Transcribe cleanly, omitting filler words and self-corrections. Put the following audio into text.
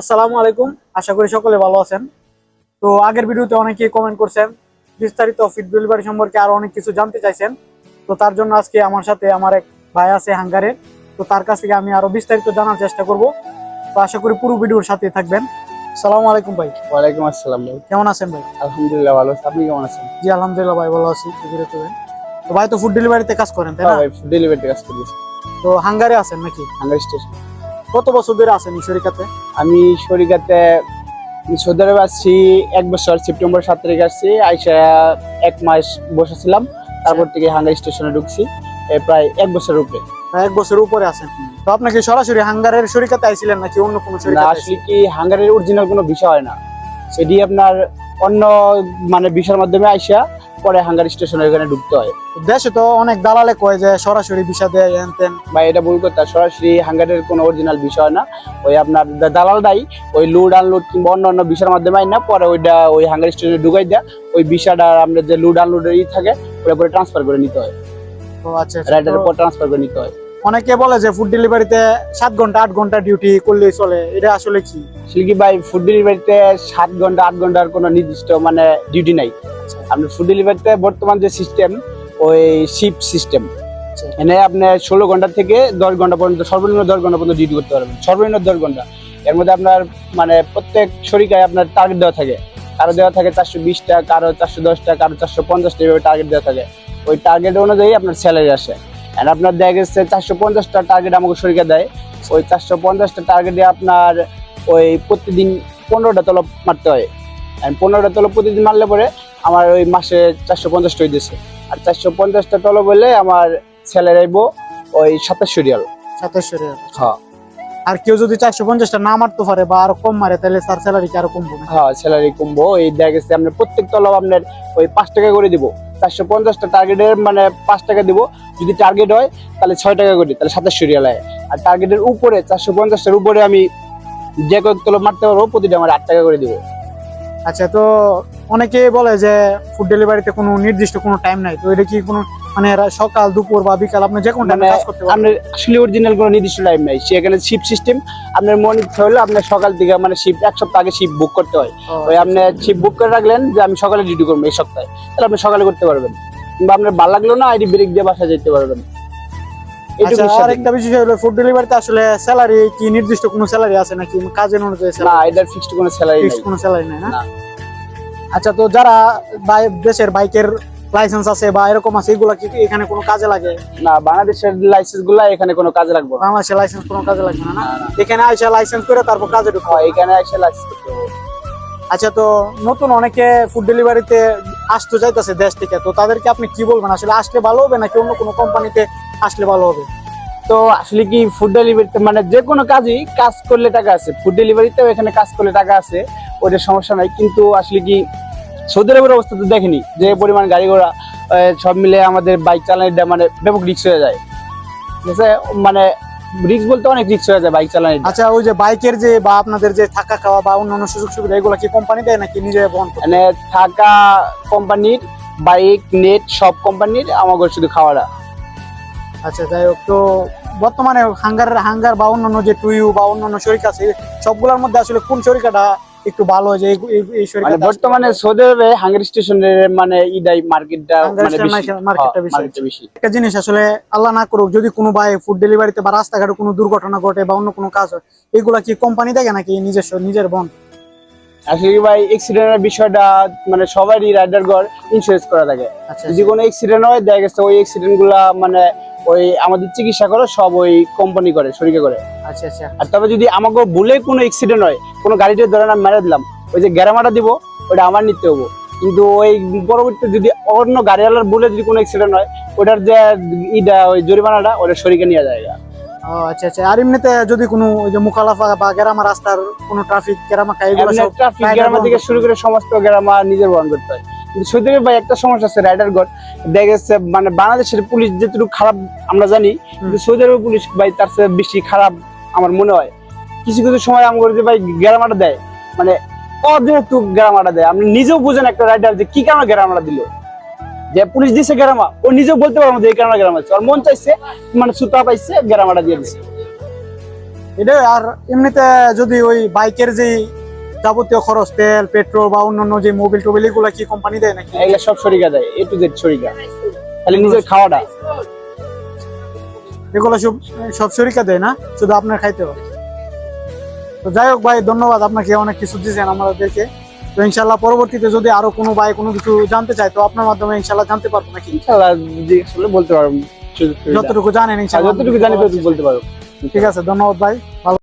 আসসালামু আলাইকুম। আশা করি সকলে ভালো আছেন। তো আগের ভিডিওতে অনেকেই কমেন্ট করছেন, বিস্তারিত ফিড ডেলিভারি সম্পর্কে আরো অনেক কিছু জানতে চাইছেন। তো তার জন্য আজকে আমার সাথে আমার এক ভাই আছে হাঙ্গারে। তো তার কাছ থেকে আমি আরো বিস্তারিত জানার চেষ্টা করব। তো আশা করি পুরো ভিডিওর সাথে থাকবেন। আসসালামু আলাইকুম ভাই। ওয়ালাইকুম আসসালাম ভাই। কেমন আছেন ভাই? আলহামদুলিল্লাহ ভালো আছি। আপনি কেমন আছেন? জি আলহামদুলিল্লাহ ভাই ভালো আছি। তো ভাই তো ফুড ডেলিভারিতে কাজ করেন তাই হ্যাঁ না? ভাই, ফুড ডেলিভারি কাজ করতেছি তো হাঙ্গারে আছেন নাকি? Hunger station. কত বছর ধরে আছেন এই শরিকাতে? আমি শরিকাতে সৌদি আরবে আসছি 1 বছর। সেপ্টেম্বর 7 তারিখে আসছি, আইসা 1 মাস বসেছিলাম। তারপর থেকে হাঙ্গার স্টেশনে ঢুকছি প্রায় 1 বছরের উপরে। প্রায় 1 বছর উপরে আছেন। তো আপনি কি সরাসরি হাঙ্গারের শরিকাতে আইছিলেন নাকি অন্য কোনো না, শরিকাতে? আসলে কি হাঙ্গারের অরিজিনাল কোনো ভিসা হয় না, সেটি আপনার অন্য ভিসার মাধ্যমে আইসা পরে হাঙ্গার স্টেশনে ওখানে ঢুকতে হয়। দেশে তো অনেক দালালে কয় যে সরাসরি ভিসা দেয় হেন তেন। বা এটা ভুল কথা, সরাসরি হাঙ্গারের কোনো অরিজিনাল ভিসা হয় না। ওই আপনার দালালটাই ওই লোড আনলোড কিংবা অন্য ভিসার মাধ্যমে আইন না, পরে ওইটা ওই হাঙ্গার স্টেশনে ঢুকাই দেয়। ওই ভিসাটা আমরা যে লোড আনলোডের থাকে ওটা পরে ট্রান্সফার করে নিতে হয়, তো আচ্ছা রাইডারের পর ট্রান্সফার করে নিতে হয়। অনেকে বলে যে ফুড ডেলিভারিতে 7 ঘন্টা 8 ঘন্টা ডিউটি করলেই চলে, এটা আসলে কি? শিল্কি ভাই, ফুড ডেলিভারিতে 7 ঘন্টা 8 ঘন্টার কোনো নির্দিষ্ট ডিউটি নাই। আপনি ফুড ডেলিভারিতে বর্তমান যে সিস্টেম, ওই শিফট সিস্টেম। এনে আপনি 16 ঘন্টা থেকে 10 ঘন্টা পর্যন্ত, সর্বনিম্ন 10 ঘন্টা পর্যন্ত ডিউটি করতে পারবেন, সর্বনিম্ন 10 ঘন্টা। এর মধ্যে আপনার প্রত্যেক শরিকায় আপনার টার্গেট দেওয়া থাকে। কারো দেওয়া থাকে 420টা, কারো 410টা, কারো 450টা, এভাবে টার্গেট দেওয়া থাকে। ওই টার্গেট অনুযায়ী আপনার স্যালারি আসে। আর আপনার দেখা গেছে 450টা টার্গেট আমাকে শরিকা দেয়। ওই 450টা টার্গেটে আপনার ওই প্রতিদিন 15টা তলব মারতে হয়। 15টা তলব প্রতিদিন মারলে পরে আমার ওই মাসে 450টা হইতেছে। আর 450টা তলব হলে আমার স্যালারি আইবো ওই 2700 রিয়াল। 2700 টাকা। হ্যাঁ। আর কেউ যদি 450টা না মারতে পারে বা আরো কম মারে তাহলে তার স্যালারি কি আরো কমবে না? হ্যাঁ, স্যালারি কমবো। এই দেখা গেছে আপনার প্রত্যেক তলব আপনার ওই 5 টাকা করে দিব। 450টা টার্গেটের 5 টাকা দিব। যদি টার্গেট হয় তাহলে 6 টাকা করে, তাহলে 2700 রিয়াল হয়। আর টার্গেটের উপরে 450টার উপরে আমি যে কয়েক তলব মারতে পারবো, প্রতিটা আমার 8 টাকা করে দিব। আচ্ছা, তো অনেকে বলে যে ফুড ডেলিভারিতে কোনো নির্দিষ্ট কোনো টাইম নাই, তো এটা কি কোনো সকাল দুপুর বা বিকাল আপনি যে কোনো টাইমে কাজ করতে পারবেন? আপনার আসলে অরিজিনাল কোনো নির্দিষ্ট টাইম নাই, সেখানে শিফট সিস্টেম। আপনার মনে হলো আপনার সকাল থেকে শিফট 1 সপ্তাহ আগে শিফট বুক করতে হয়। ওই আপনি শিফট বুক করে রাখলেন যে আমি সকালে ডিউটি করবো এই সপ্তাহে, তাহলে আপনি সকালে করতে পারবেন। কিংবা আপনার ভালো লাগলো না, আইডি ব্রেক দিয়ে বাসায় যেতে পারবেন। আচ্ছা, আর একটা বিষয় হলো ফুড ডেলিভারিতে আসলে স্যালারি কি নির্দিষ্ট কোনো স্যালারি আছে নাকি কাজের অনুযায়ী? না, এটার ফিক্সড কোনো স্যালারি নাই। কোনো স্যালারি নাই না? না। আচ্ছা, তো যারা দেশের বাইকের লাইসেন্স আছে বা এরকম আছে, এগুলা কি এখানে কোনো কাজে লাগে? না, বাংলাদেশের লাইসেন্স গুলা এখানে কোনো কাজে লাগবে না। বাংলাদেশের লাইসেন্স কোনো কাজে লাগবে না? এখানে আইসা লাইসেন্স করে তারপর কাজে ঢুকতে হয়? এখানে এসে লাইসেন্স করতে হবে। আচ্ছা, তো নতুন অনেকে ফুড ডেলিভারিতে আসতে চাইতেছে দেশ থেকে, তো তাদেরকে আপনি কি বলবেন? আসলে আসলে ভালো হবে নাকি অন্য কোনো কোম্পানিতে আসলে ভালো হবে? তো আসলে কি ফুড ডেলিভারিতে যে কোনো কাজই কাজ করলে টাকা আছে, ফুড ডেলিভারিতেও এখানে কাজ করলে টাকা আছে, ওইটা সমস্যা নাই। কিন্তু আসলে কি সৌদি আরবের অবস্থা তো দেখেনি, যে পরিমাণ গাড়ি ঘোড়া সব মিলে আমাদের বাইক চালানোটা ব্যাপক রিস্ক হয়ে যায়। ঠিক আছে, রিস্ক বলতে অনেক রিস্ক হয়ে যায় বাইক চালানো। আচ্ছা, ওই যে বাইকের যে বা আপনাদের যে থাকা খাওয়া বা অন্যান্য সুযোগ সুবিধা, এগুলো কি কোম্পানি দেয় নাকি নিজে বহন করতে? থাকা কোম্পানির, বাইক নেট সব কোম্পানির, আমাকে শুধু খাওয়াটা। আচ্ছা, যাই হোক, তো বর্তমানে হাঙ্গার বা অন্যান্য যে টুইউ বা অন্যান্য শরিকা আছে, সবগুলোর মধ্যে আসলে কোন শরিকাটা একটু ভালো হয়? যে এই শরিকাটা বর্তমানে সৌদি আরবে হাঙ্গার স্টেশনের ইদাই মার্কেটটা বেশি। একটা জিনিস আসলে আল্লাহ না করুক, যদি কোনো ভাই ফুড ডেলিভারিতে বা রাস্তাঘাটে কোনো দুর্ঘটনা ঘটে বা অন্য কোনো কাজ হয়, এগুলা কি কোম্পানি দেখে নাকি নিজের বহন? আসলে কি ভাই, অ্যাক্সিডেন্টের বিষয়টা সবারই রাইডার ঘর ইন্স্যুরেন্স করা থাকে। যদি কোনো অ্যাক্সিডেন্ট হয়, দেখা গেছে ওই অ্যাক্সিডেন্ট গুলা ওই আমাদের চিকিৎসা করে সব ওই কোম্পানি করে, শরীকে করে। আচ্ছা আচ্ছা। আর তবে যদি আমাকে ভুলে কোনো অ্যাক্সিডেন্ট হয়, কোনো গাড়িতে ধরে না মেরে দিলাম, ওই যে গ্যারামাটা দিব ওটা আমার নিতে হবো। কিন্তু ওই পরবর্তীতে যদি অন্য গাড়িওয়ালার ভুলে যদি কোনো অ্যাক্সিডেন্ট হয়, ওটার যে ওই জরিমানাটা ওটা শরীকে নিয়ে যায়। ও আচ্ছা আচ্ছা। আর এমনিতে যদি কোনো ওই যে মুখালাফা বা গ্রামা রাস্তার কোনো ট্রাফিক গ্রামা থেকে শুরু করে সমস্ত গ্রামা নিজের বহন করতে হয়। কিন্তু সৌদি আরবে ভাই একটা সমস্যা আছে, রাইডার ঘর দেখা গেছে বাংলাদেশের পুলিশ যেটুকু খারাপ আমরা জানি, কিন্তু সৌদি আরবের পুলিশ ভাই তার চেয়ে বেশি খারাপ আমার মনে হয়। কিছু কিছু সময় আমার যে ভাই গ্রামাটা দেয়, অযেহেতু গ্রামাটা দেয়, আপনি নিজেও বুঝেন একটা রাইডার যে কি কারণে গ্রামাটা দিল। যে পুলিশ দিছে গ্রামা, ও নিজেও বলতে পারবো যে এই কারণে গ্রামা আছে, আর মন চাইছে সুতা পাইছে গ্রামাটা দিয়ে দিছে। এটা আর এমনিতে যদি ওই বাইকের যে যাবতীয় খরচ তেল পেট্রোল বা অন্যান্য যে মোবিল টোবিল এগুলো কি কোম্পানি দেয় নাকি? এগুলা সব শরিকা দেয়, A to Z শরিকা, খালি নিজের খাওয়াটা। এগুলো সব সব শরিকা দেয় না, শুধু আপনার খাইতে হবে। তো যাই হোক ভাই, ধন্যবাদ, আপনাকে অনেক কিছু দিয়েছেন আমাদেরকে। তো ইনশাল্লাহ পরবর্তীতে যদি আরো কোনো ভাই কোনো কিছু জানতে চায় তো আপনার মাধ্যমে ইনশাল্লাহ জানতে পারবো নাকি? ইনশাআল্লাহ জিজ্ঞেস করলে বলতে পারবো, যতটুকু জানেন ইনশাল্লাহ যতটুকু জানি ততটুকু বলতে পারবো। ঠিক আছে, ধন্যবাদ ভাই, ভালো